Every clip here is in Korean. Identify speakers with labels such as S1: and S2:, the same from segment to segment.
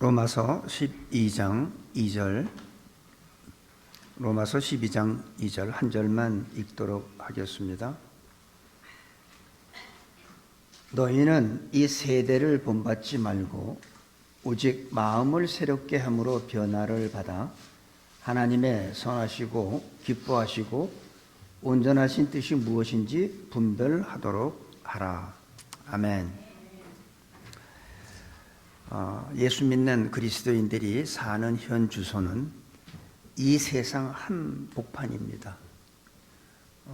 S1: 로마서 12장 2절, 로마서 12장 2절 한 절만 읽도록 하겠습니다. 너희는 이 세대를 본받지 말고 오직 마음을 새롭게 함으로 변화를 받아 하나님의 선하시고 기뻐하시고 온전하신 뜻이 무엇인지 분별하도록 하라. 아멘. 예수 믿는 그리스도인들이 사는 현 주소는 이 세상 한복판입니다.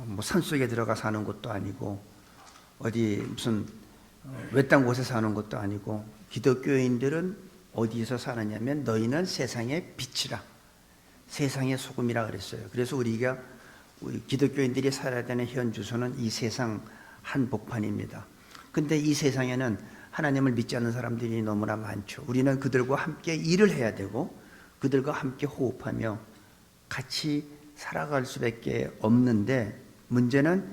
S1: 뭐 산속에 들어가 사는 것도 아니고 어디 무슨 외딴 곳에 사는 것도 아니고, 기독교인들은 어디서 사느냐면 너희는 세상의 빛이라, 세상의 소금이라 그랬어요. 그래서 우리 기독교인들이 살아야 되는 현 주소는 이 세상 한복판입니다. 근데 이 세상에는 하나님을 믿지 않는 사람들이 너무나 많죠. 우리는 그들과 함께 일을 해야 되고 그들과 함께 호흡하며 같이 살아갈 수밖에 없는데, 문제는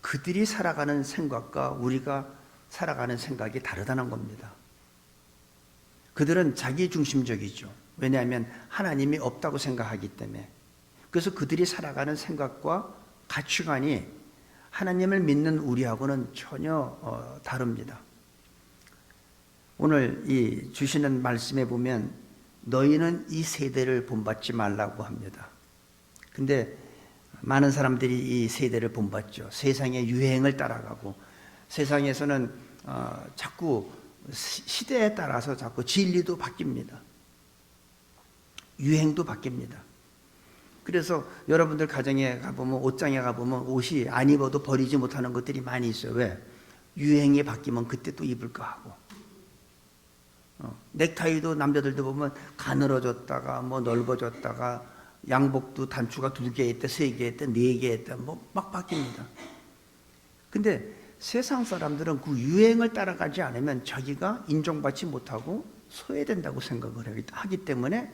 S1: 그들이 살아가는 생각과 우리가 살아가는 생각이 다르다는 겁니다. 그들은 자기 중심적이죠. 왜냐하면 하나님이 없다고 생각하기 때문에. 그래서 그들이 살아가는 생각과 가치관이 하나님을 믿는 우리하고는 전혀 다릅니다. 오늘 이 주시는 말씀에 보면 너희는 이 세대를 본받지 말라고 합니다. 근데 많은 사람들이 이 세대를 본받죠. 세상의 유행을 따라가고, 세상에서는 자꾸 시대에 따라서 자꾸 진리도 바뀝니다. 유행도 바뀝니다. 그래서 여러분들 가정에 가보면, 옷장에 가보면 옷이 안 입어도 버리지 못하는 것들이 많이 있어요. 왜? 유행이 바뀌면 그때 또 입을까 하고. 넥타이도 남자들도 보면 가늘어졌다가 뭐 넓어졌다가, 양복도 단추가 2개 있다, 3개 있다, 4개 있다, 뭐 막 바뀝니다. 근데 세상 사람들은 그 유행을 따라가지 않으면 자기가 인정받지 못하고 소외된다고 생각을 하기 때문에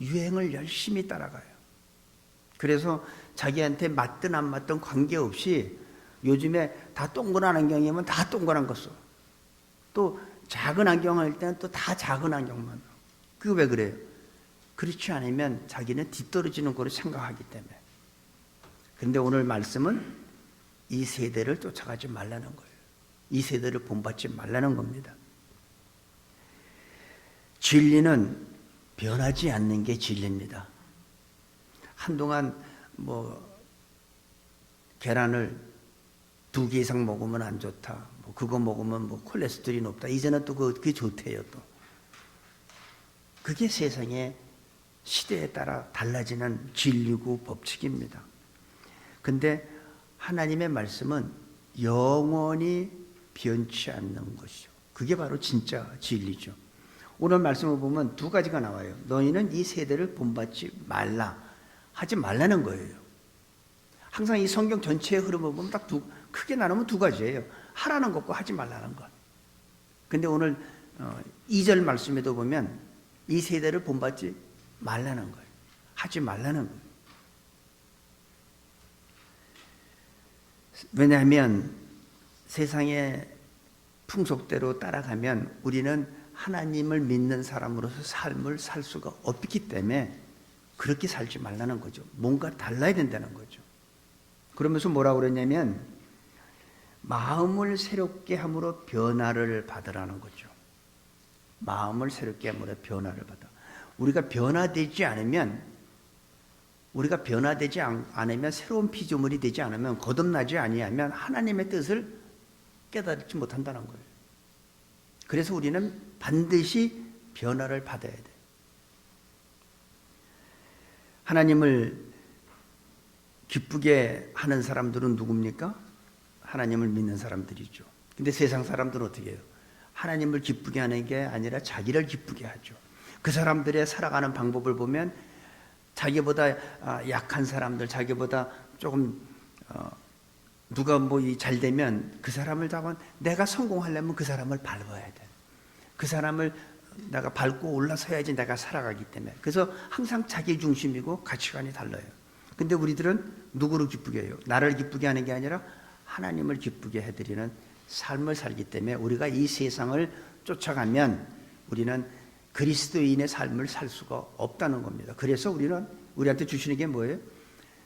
S1: 유행을 열심히 따라가요. 그래서 자기한테 맞든 안 맞든 관계없이 요즘에 다 동그란 안경이면 다 동그란 거 써. 또 작은 안경 할 때는 또 다 작은 안경만. 그게 왜 그래요? 그렇지 않으면 자기는 뒤떨어지는 거로 생각하기 때문에. 그런데 오늘 말씀은 이 세대를 쫓아가지 말라는 거예요. 이 세대를 본받지 말라는 겁니다. 진리는 변하지 않는 게 진리입니다. 한동안 계란을 2개 이상 먹으면 안 좋다, 그거 먹으면 콜레스테롤이 높다, 이제는 또 그게 좋대요. 또 그게 세상의 시대에 따라 달라지는 진리고 법칙입니다. 근데 하나님의 말씀은 영원히 변치 않는 것이죠. 그게 바로 진짜 진리죠. 오늘 말씀을 보면 2가지가 나와요. 너희는 이 세대를 본받지 말라, 하지 말라는 거예요. 항상 이 성경 전체의 흐름을 보면 딱 크게 나누면 2가지예요. 하라는 것과 하지 말라는 것. 근데 오늘 2절 말씀에도 보면 이 세대를 본받지 말라는 거예요. 하지 말라는 거예요. 왜냐하면 세상의 풍속대로 따라가면 우리는 하나님을 믿는 사람으로서 삶을 살 수가 없기 때문에 그렇게 살지 말라는 거죠. 뭔가 달라야 된다는 거죠. 그러면서 뭐라고 그랬냐면 마음을 새롭게 함으로 변화를 받으라는 거죠. 마음을 새롭게 함으로 변화를 받아. 우리가 변화되지 않으면 새로운 피조물이 되지 않으면, 거듭나지 아니하면 하나님의 뜻을 깨달지 못한다는 거예요. 그래서 우리는 반드시 변화를 받아야 돼요. 하나님을 기쁘게 하는 사람들은 누굽니까? 하나님을 믿는 사람들이죠. 근데 세상 사람들은 어떻게 해요? 하나님을 기쁘게 하는 게 아니라 자기를 기쁘게 하죠. 그 사람들의 살아가는 방법을 보면 자기보다 약한 사람들, 자기보다 조금 누가 잘 되면 그 사람을 잡아, 내가 성공하려면 그 사람을 밟아야 돼. 그 사람을 내가 밟고 올라서야지 내가 살아가기 때문에. 그래서 항상 자기 중심이고 가치관이 달라요. 근데 우리들은 누구를 기쁘게 해요? 나를 기쁘게 하는 게 아니라 하나님을 기쁘게 해드리는 삶을 살기 때문에 우리가 이 세상을 쫓아가면 우리는 그리스도인의 삶을 살 수가 없다는 겁니다. 그래서 우리한테 주시는 게 뭐예요?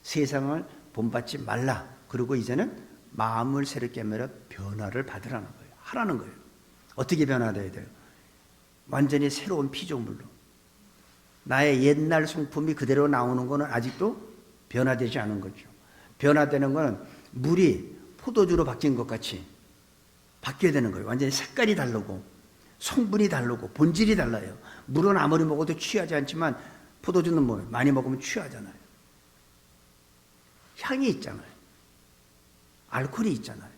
S1: 세상을 본받지 말라. 그리고 이제는 마음을 새롭게 하며 변화를 받으라는 거예요. 하라는 거예요. 어떻게 변화돼야 돼요? 완전히 새로운 피조물로. 나의 옛날 성품이 그대로 나오는 것은 아직도 변화되지 않은 거죠. 변화되는 것은 물이 포도주로 바뀐 것 같이 바뀌어야 되는 거예요. 완전히 색깔이 다르고 성분이 다르고 본질이 달라요. 물은 아무리 먹어도 취하지 않지만 포도주는 뭐예요? 많이 먹으면 취하잖아요. 향이 있잖아요. 알코올이 있잖아요.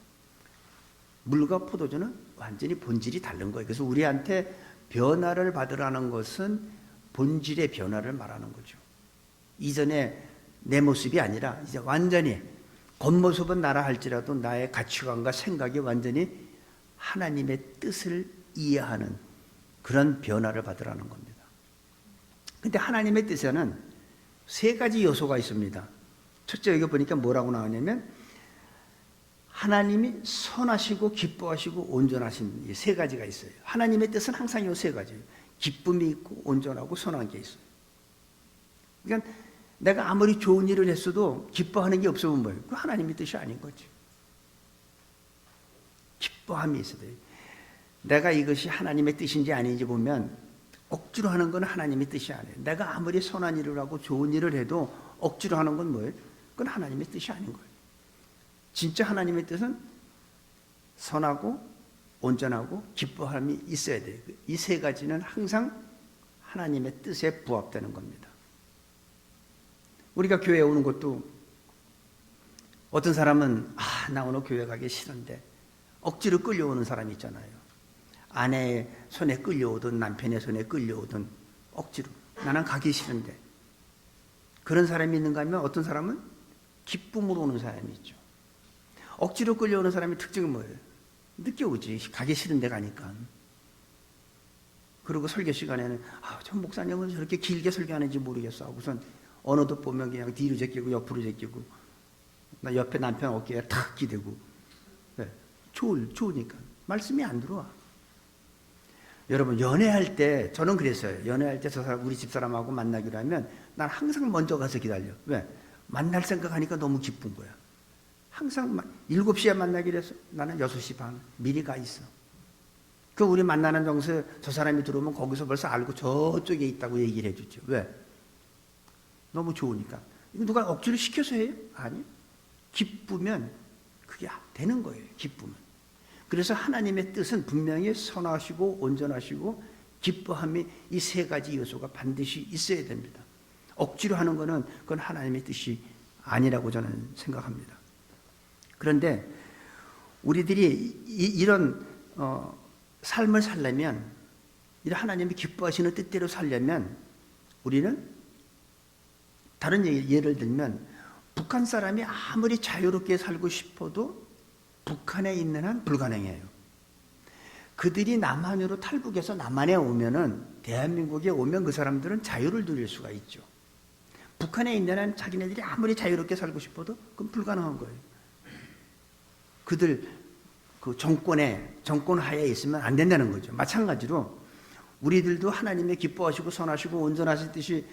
S1: 물과 포도주는 완전히 본질이 다른 거예요. 그래서 우리한테 변화를 받으라는 것은 본질의 변화를 말하는 거죠. 이전에 내 모습이 아니라 이제 완전히 겉모습은 나라 할지라도 나의 가치관과 생각이 완전히 하나님의 뜻을 이해하는 그런 변화를 받으라는 겁니다. 근데 하나님의 뜻에는 세 가지 요소가 있습니다. 첫째, 여기 보니까 뭐라고 나오냐면 하나님이 선하시고 기뻐하시고 온전하신 이 세 가지가 있어요. 하나님의 뜻은 항상 이 세 가지예요. 기쁨이 있고 온전하고 선한 게 있어요. 그러니까 내가 아무리 좋은 일을 했어도 기뻐하는 게 없으면 뭐예요? 그 하나님의 뜻이 아닌 거죠. 기뻐함이 있어야 돼요. 내가 이것이 하나님의 뜻인지 아닌지 보면 억지로 하는 건 하나님의 뜻이 아니에요. 내가 아무리 선한 일을 하고 좋은 일을 해도 억지로 하는 건 뭐예요? 그건 하나님의 뜻이 아닌 거예요. 진짜 하나님의 뜻은 선하고 온전하고 기뻐함이 있어야 돼요. 이 세 가지는 항상 하나님의 뜻에 부합되는 겁니다. 우리가 교회에 오는 것도 어떤 사람은 나 오늘 교회 가기 싫은데 억지로 끌려오는 사람이 있잖아요. 아내의 손에 끌려오든 남편의 손에 끌려오든 억지로 나는 가기 싫은데 그런 사람이 있는가 하면 어떤 사람은 기쁨으로 오는 사람이 있죠. 억지로 끌려오는 사람의 특징은 뭐예요? 늦게 오지. 가기 싫은데 가니까. 그리고 설교 시간에는 저 목사님은 저렇게 길게 설교하는지 모르겠어. 우선 언어도 보면 그냥 뒤로 제끼고 옆으로 제끼고 나 옆에 남편 어깨에 탁 기대고 네. 좋으니까 말씀이 안 들어와. 여러분 연애할 때 저는 그랬어요. 연애할 때 저 사람 우리 집사람하고 만나기로 하면 난 항상 먼저 가서 기다려. 왜? 만날 생각하니까 너무 기쁜 거야. 항상 7시에 만나기로 해서 나는 6시 반 미리 가 있어. 그 우리 만나는 장소에 저 사람이 들어오면 거기서 벌써 알고 저쪽에 있다고 얘기를 해주죠. 왜? 너무 좋으니까. 이거 누가 억지로 시켜서 해요? 아니. 기쁘면 그게 되는 거예요. 기쁨은. 그래서 하나님의 뜻은 분명히 선하시고 온전하시고 기뻐함이 이 세 가지 요소가 반드시 있어야 됩니다. 억지로 하는 거는 그건 하나님의 뜻이 아니라고 저는 생각합니다. 그런데 우리들이 이런 삶을 살려면 이런 하나님이 기뻐하시는 뜻대로 살려면 우리는 다른 예를 들면 북한 사람이 아무리 자유롭게 살고 싶어도 북한에 있는 한 불가능해요. 그들이 남한으로 탈북해서 남한에 오면은 대한민국에 오면 그 사람들은 자유를 누릴 수가 있죠. 북한에 있는 한 자기네들이 아무리 자유롭게 살고 싶어도 그건 불가능한 거예요. 그들 그 정권 하에 있으면 안 된다는 거죠. 마찬가지로 우리들도 하나님의 기뻐하시고 선하시고 온전하신 뜻이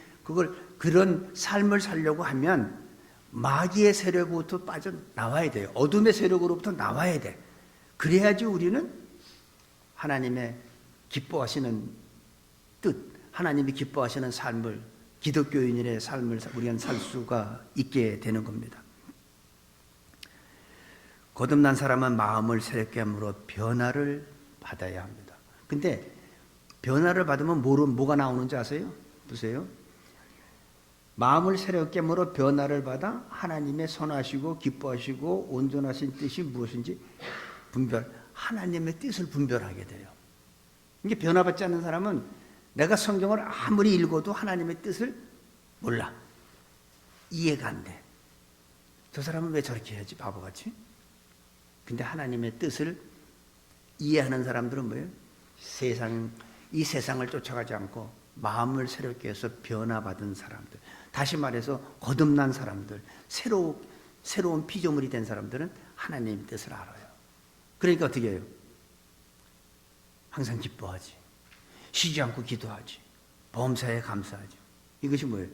S1: 그런 삶을 살려고 하면 마귀의 세력으로부터 빠져나와야 돼요. 어둠의 세력으로부터 나와야 돼. 그래야지 우리는 하나님의 기뻐하시는 뜻, 하나님이 기뻐하시는 삶을, 기독교인의 삶을 우리는 살 수가 있게 되는 겁니다. 거듭난 사람은 마음을 새롭게 함으로 변화를 받아야 합니다. 근데 변화를 받으면 뭐가 나오는지 아세요? 보세요. 마음을 새롭게 함으로 변화를 받아 하나님의 선하시고 기뻐하시고 온전하신 뜻이 무엇인지 하나님의 뜻을 분별하게 돼요. 이게 변화받지 않는 사람은 내가 성경을 아무리 읽어도 하나님의 뜻을 몰라. 이해가 안 돼. 저 사람은 왜 저렇게 해야지 바보같이? 근데 하나님의 뜻을 이해하는 사람들은 뭐예요? 이 세상을 쫓아가지 않고 마음을 새롭게 해서 변화받은 사람들, 다시 말해서 거듭난 사람들, 새로운 피조물이 된 사람들은 하나님의 뜻을 알아요. 그러니까 어떻게 해요? 항상 기뻐하지. 쉬지 않고 기도하지. 범사에 감사하죠. 이것이 뭐예요?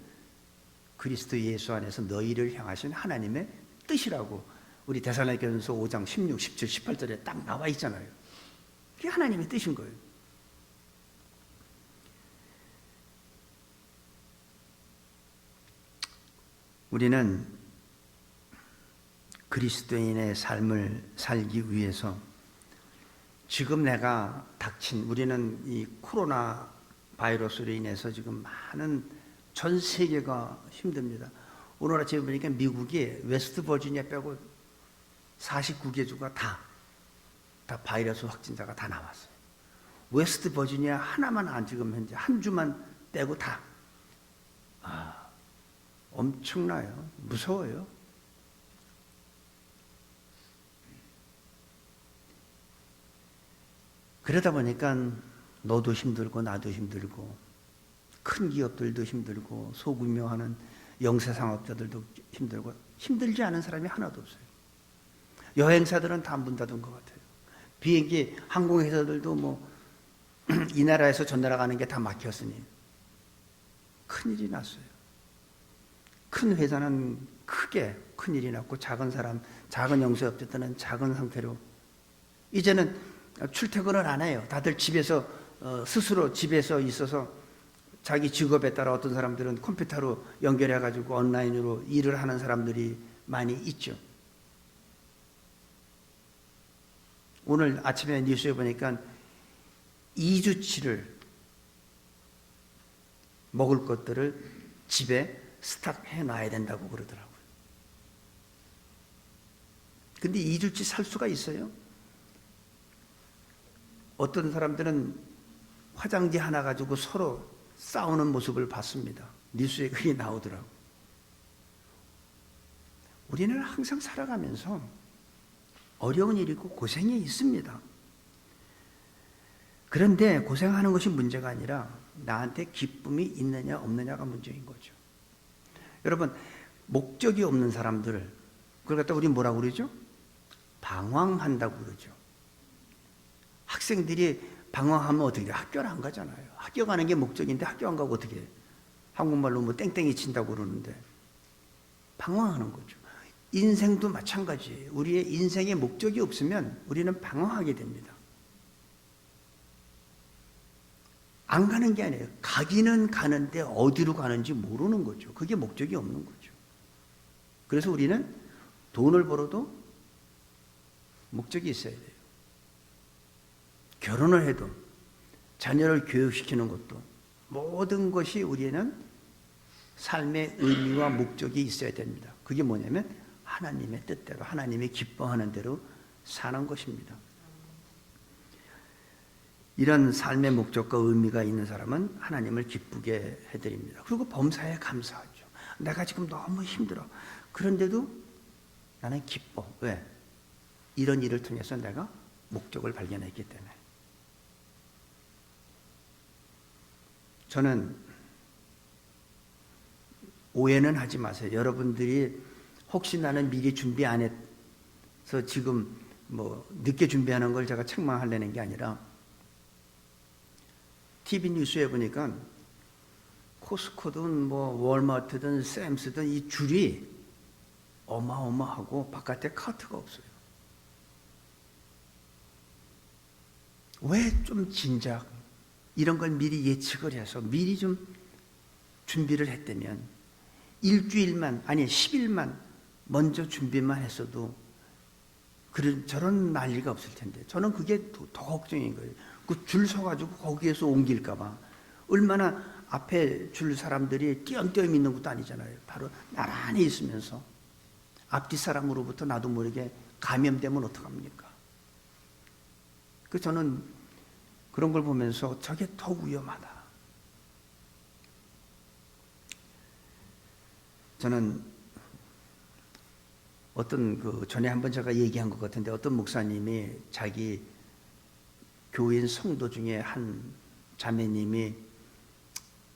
S1: 그리스도 예수 안에서 너희를 향하신 하나님의 뜻이라고 우리 데살로니가전서 5장 16, 17, 18절에 딱 나와 있잖아요. 그게 하나님의 뜻인 거예요. 우리는 그리스도인의 삶을 살기 위해서 지금 내가 닥친, 우리는 이 코로나 바이러스로 인해서 지금 많은 전 세계가 힘듭니다. 오늘 아침에 보니까 미국이 웨스트 버지니아 빼고 49개 주가 다 바이러스 확진자가 다 나왔어요. 웨스트 버지니아 하나만 안 지금 현재 한 주만 빼고 다. 엄청나요. 무서워요. 그러다 보니까 너도 힘들고 나도 힘들고 큰 기업들도 힘들고 소규모하는 영세상업자들도 힘들고 힘들지 않은 사람이 하나도 없어요. 여행사들은 다 문 닫은 것 같아요. 비행기 항공회사들도 뭐 이 나라에서 저 나라 가는 게 다 막혔으니 큰일이 났어요. 큰 회사는 크게 큰일이 났고 작은 사람, 작은 영세업자들은 작은 상태로 이제는 출퇴근을 안 해요. 다들 집에서 스스로 집에서 있어서 자기 직업에 따라 어떤 사람들은 컴퓨터로 연결해 가지고 온라인으로 일을 하는 사람들이 많이 있죠. 오늘 아침에 뉴스에 보니까 2주치를 먹을 것들을 집에 스탁해 놔야 된다고 그러더라고요. 근데 2주치 살 수가 있어요? 어떤 사람들은 화장지 하나 가지고 서로 싸우는 모습을 봤습니다. 뉴스에 그게 나오더라고요. 우리는 항상 살아가면서 어려운 일이 있고 고생이 있습니다. 그런데 고생하는 것이 문제가 아니라 나한테 기쁨이 있느냐 없느냐가 문제인 거죠. 여러분, 목적이 없는 사람들, 그걸 갖다 우리 뭐라고 그러죠? 방황한다고 그러죠. 학생들이 방황하면 어떻게 해요? 학교를 안 가잖아요. 학교 가는 게 목적인데 학교 안 가고 어떻게 해요? 한국말로 뭐 땡땡이 친다고 그러는데 방황하는 거죠. 인생도 마찬가지예요. 우리의 인생의 목적이 없으면 우리는 방황하게 됩니다. 안 가는 게 아니에요. 가기는 가는데 어디로 가는지 모르는 거죠. 그게 목적이 없는 거죠. 그래서 우리는 돈을 벌어도 목적이 있어야 돼요. 결혼을 해도 자녀를 교육시키는 것도 모든 것이 우리는 삶의 의미와 목적이 있어야 됩니다. 그게 뭐냐면 하나님의 뜻대로 하나님이 기뻐하는 대로 사는 것입니다. 이런 삶의 목적과 의미가 있는 사람은 하나님을 기쁘게 해드립니다. 그리고 범사에 감사하죠. 내가 지금 너무 힘들어. 그런데도 나는 기뻐. 왜? 이런 일을 통해서 내가 목적을 발견했기 때문에. 저는 오해는 하지 마세요. 여러분들이 혹시 나는 미리 준비 안 해서 지금 뭐 늦게 준비하는 걸 제가 책망하려는 게 아니라 TV 뉴스에 보니까 코스코든 뭐 월마트든 샘스든 이 줄이 어마어마하고 바깥에 카트가 없어요. 왜 좀 진작 이런 걸 미리 예측을 해서 미리 좀 준비를 했다면 일주일만 아니 10일만 먼저 준비만 했어도 저런 난리가 없을 텐데 저는 그게 더 걱정인 거예요. 그 줄 서가지고 거기에서 옮길까봐 얼마나 앞에 줄 사람들이 띄엄띄엄 있는 것도 아니잖아요. 바로 나란히 있으면서 앞뒤 사람으로부터 나도 모르게 감염되면 어떡합니까? 그 저는 그런 걸 보면서 저게 더 위험하다. 저는 어떤 전에 한번 제가 얘기한 것 같은데 어떤 목사님이 자기 교인 성도 중에 한 자매님이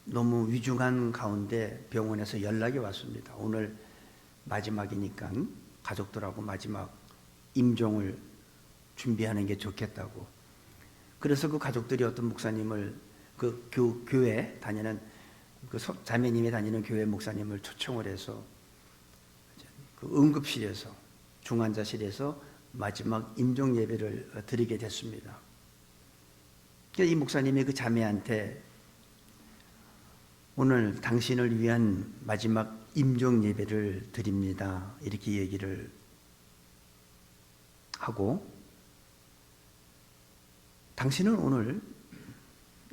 S1: 너무 위중한 가운데 병원에서 연락이 왔습니다. 오늘 마지막이니까 가족들하고 마지막 임종을 준비하는 게 좋겠다고. 그래서 그 가족들이 어떤 목사님을 그 교회 다니는 그 자매님이 다니는 교회 목사님을 초청을 해서 그 응급실에서 중환자실에서 마지막 임종 예배를 드리게 됐습니다. 이 목사님이 그 자매한테 오늘 당신을 위한 마지막 임종 예배를 드립니다. 이렇게 얘기를 하고, 당신은 오늘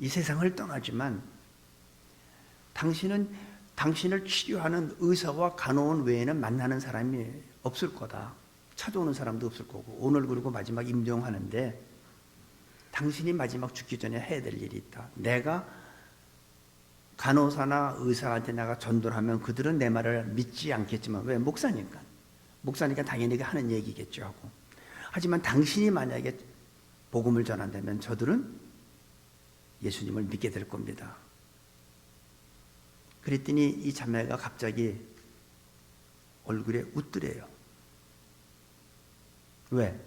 S1: 이 세상을 떠나지만 당신은 당신을 치료하는 의사와 간호원 외에는 만나는 사람이 없을 거다. 찾아오는 사람도 없을 거고, 오늘 그리고 마지막 임종하는데 당신이 마지막 죽기 전에 해야 될 일이 있다. 내가 간호사나 의사한테 내가 전도를 하면 그들은 내 말을 믿지 않겠지만, 왜? 목사니까 당연히 하는 얘기겠죠 하고, 하지만 당신이 만약에 복음을 전한다면 저들은 예수님을 믿게 될 겁니다. 그랬더니 이 자매가 갑자기 얼굴에 웃더래요. 왜?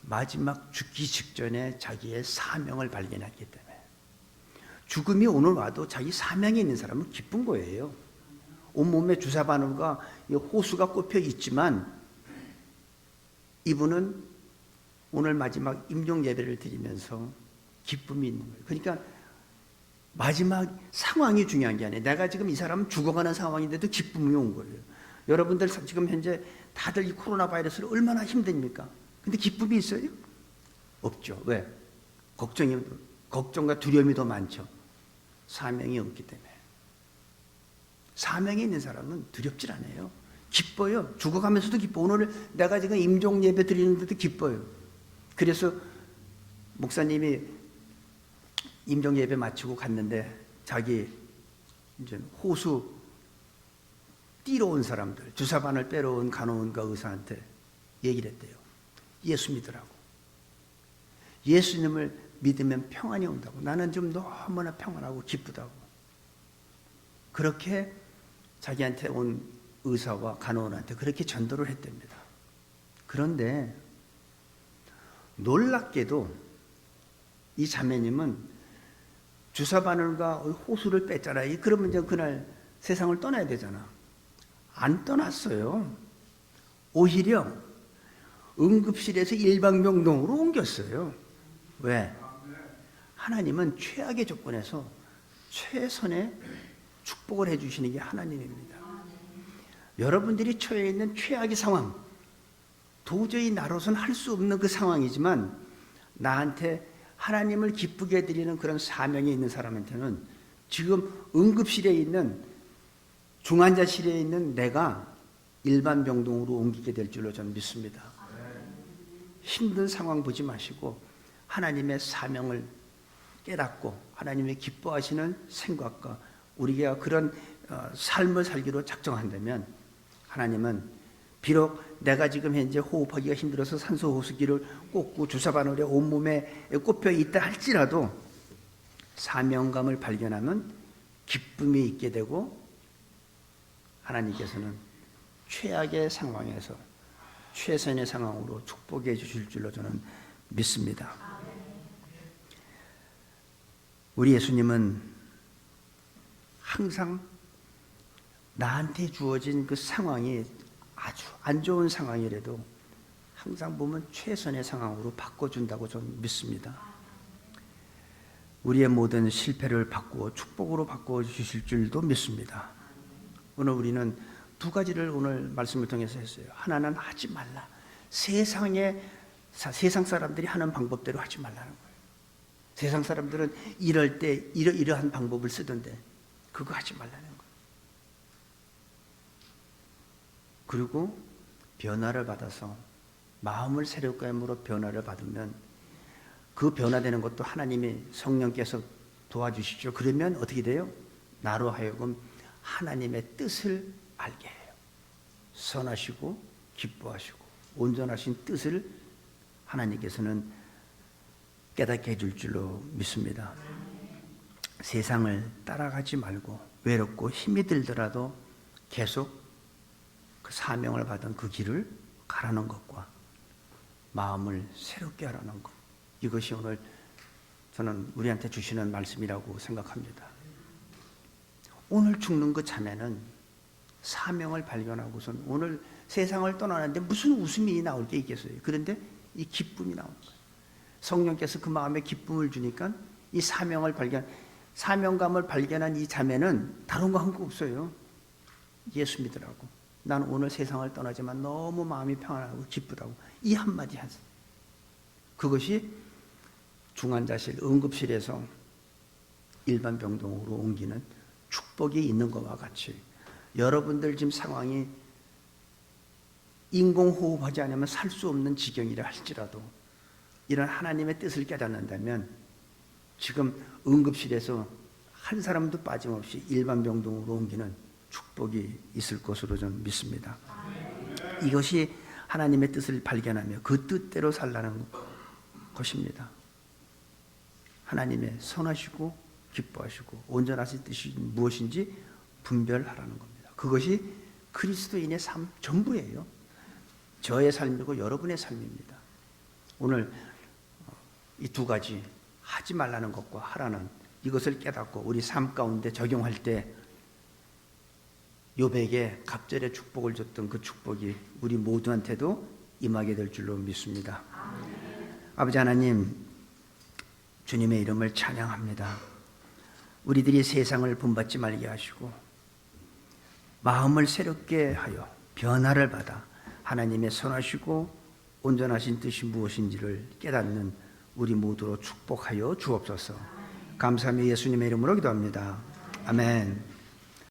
S1: 마지막 죽기 직전에 자기의 사명을 발견했기 때문에. 죽음이 오늘 와도 자기 사명에 있는 사람은 기쁜 거예요. 온몸에 주사 바늘과 호수가 꼽혀 있지만 이분은 오늘 마지막 임종 예배를 드리면서 기쁨이 있는 거예요. 그러니까 마지막 상황이 중요한 게 아니에요. 내가 지금 이 사람은 죽어가는 상황인데도 기쁨이 온 거예요. 여러분들 지금 현재 다들 이 코로나 바이러스를 얼마나 힘듭니까? 근데 기쁨이 있어요? 없죠. 왜? 걱정과 두려움이 더 많죠. 사명이 없기 때문에. 사명이 있는 사람은 두렵질 않아요. 기뻐요. 죽어가면서도 기뻐. 오늘 내가 지금 임종 예배 드리는데도 기뻐요. 그래서 목사님이 임종 예배 마치고 갔는데 자기 이제 호수 띠러 온 사람들, 주사바늘 빼러 온 간호원과 의사한테 얘기를 했대요. 예수 믿으라고. 예수님을 믿으면 평안이 온다고. 나는 좀 너무나 평안하고 기쁘다고. 그렇게 자기한테 온 의사와 간호원한테 그렇게 전도를 했답니다. 그런데 놀랍게도 이 자매님은 주사바늘과 호수를 뺐잖아요. 그러면 이제 그날 세상을 떠나야 되잖아. 안 떠났어요. 오히려 응급실에서 일방병동으로 옮겼어요. 왜? 하나님은 최악의 조건에서 최선의 축복을 해주시는 게 하나님입니다. 여러분들이 처해 있는 최악의 상황, 도저히 나로서는 할 수 없는 그 상황이지만 나한테 하나님을 기쁘게 해드리는 그런 사명이 있는 사람한테는 지금 응급실에 있는 중환자실에 있는 내가 일반 병동으로 옮기게 될 줄로 저는 믿습니다. 힘든 상황 보지 마시고 하나님의 사명을 깨닫고 하나님의 기뻐하시는 생각과 우리가 그런 삶을 살기로 작정한다면 하나님은 비록 내가 지금 현재 호흡하기가 힘들어서 산소 호흡기를 꽂고 주사바늘에 온몸에 꼽혀 있다 할지라도 사명감을 발견하면 기쁨이 있게 되고 하나님께서는 최악의 상황에서 최선의 상황으로 축복해 주실 줄로 저는 믿습니다. 우리 예수님은 항상 나한테 주어진 그 상황이 아주 안 좋은 상황이라도 항상 보면 최선의 상황으로 바꿔준다고 저는 믿습니다. 우리의 모든 실패를 바꾸어 축복으로 바꿔주실 줄도 믿습니다. 오늘 우리는 두 가지를 오늘 말씀을 통해서 했어요. 하나는 하지 말라. 세상 사람들이 하는 방법대로 하지 말라는 거예요. 세상 사람들은 이럴 때 이러한 방법을 쓰던데 그거 하지 말라는 거예요. 그리고 변화를 받아서 마음을 새롭게 함으로 변화를 받으면 그 변화되는 것도 하나님이 성령께서 도와주시죠. 그러면 어떻게 돼요? 나로 하여금 하나님의 뜻을 알게 해요. 선하시고 기뻐하시고 온전하신 뜻을 하나님께서는 깨닫게 해줄 줄로 믿습니다. 세상을 따라가지 말고 외롭고 힘이 들더라도 계속 그 사명을 받은 그 길을 가라는 것과 마음을 새롭게 하라는 것, 이것이 오늘 저는 우리한테 주시는 말씀이라고 생각합니다. 오늘 죽는 그 자매는 사명을 발견하고선 오늘 세상을 떠나는데 무슨 웃음이 나올 게 있겠어요. 그런데 이 기쁨이 나오는 거예요. 성령께서 그 마음에 기쁨을 주니까 이 사명감을 발견한 이 자매는 다른 거 한 거 없어요. 예수 믿으라고. 난 오늘 세상을 떠나지만 너무 마음이 평안하고 기쁘다고. 이 한마디 하세요. 그것이 중환자실, 응급실에서 일반 병동으로 옮기는 축복이 있는 것과 같이 여러분들 지금 상황이 인공호흡하지 않으면 살 수 없는 지경이라 할지라도 이런 하나님의 뜻을 깨닫는다면 지금 응급실에서 한 사람도 빠짐없이 일반 병동으로 옮기는 축복이 있을 것으로 저는 믿습니다. 이것이 하나님의 뜻을 발견하며 그 뜻대로 살라는 것입니다. 하나님의 선하시고 기뻐하시고 온전하신 뜻이 무엇인지 분별하라는 겁니다. 그것이 그리스도인의 삶 전부예요. 저의 삶이고 여러분의 삶입니다. 오늘 이 두 가지 하지 말라는 것과 하라는 이것을 깨닫고 우리 삶 가운데 적용할 때 욥에게 갑절의 축복을 줬던 그 축복이 우리 모두한테도 임하게 될 줄로 믿습니다. 아버지 하나님, 주님의 이름을 찬양합니다. 우리들이 세상을 본받지 말게 하시고 마음을 새롭게 하여 변화를 받아 하나님의 선하시고 온전하신 뜻이 무엇인지를 깨닫는 우리 모두로 축복하여 주옵소서. 감사하며 예수님의 이름으로 기도합니다. 아멘.